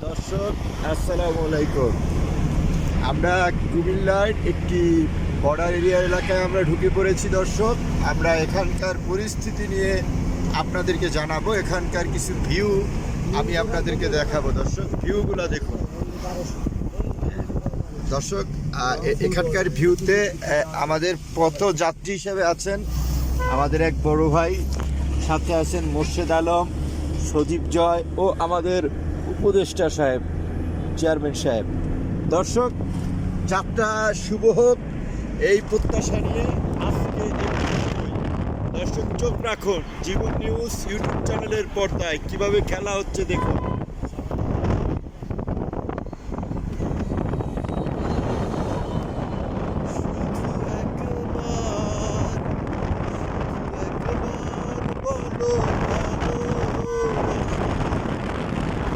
দর্শক আসসালামু আলাইকুম। আমরা কুমিল্লার একটি বর্ডার এরিয়া এলাকায় আমরা ঢুকে পড়েছি। দর্শক, আমরা এখানকার পরিস্থিতি নিয়ে আপনাদেরকে জানাবো। এখানকার কিছু ভিউ আমি আপনাদেরকে দেখাবো। দর্শক, ভিউগুলো দেখুন। দর্শক, এখানকার ভিউতে আমাদের পথযাত্রী হিসেবে আছেন আমাদের এক বড় ভাই, সাথে আছেন মোর্শেদ আলম, সজীব জয় ও আমাদের উপদেষ্টা সাহেব, চেয়ারম্যান সাহেব। দর্শক, যাত্রা শুভ হোক এই প্রত্যাশা নিয়ে আজকে দর্শক চোখ রাখুন জীবন নিউজ ইউটিউব চ্যানেলের পর্দায়। কিভাবে খেলা হচ্ছে দেখুন।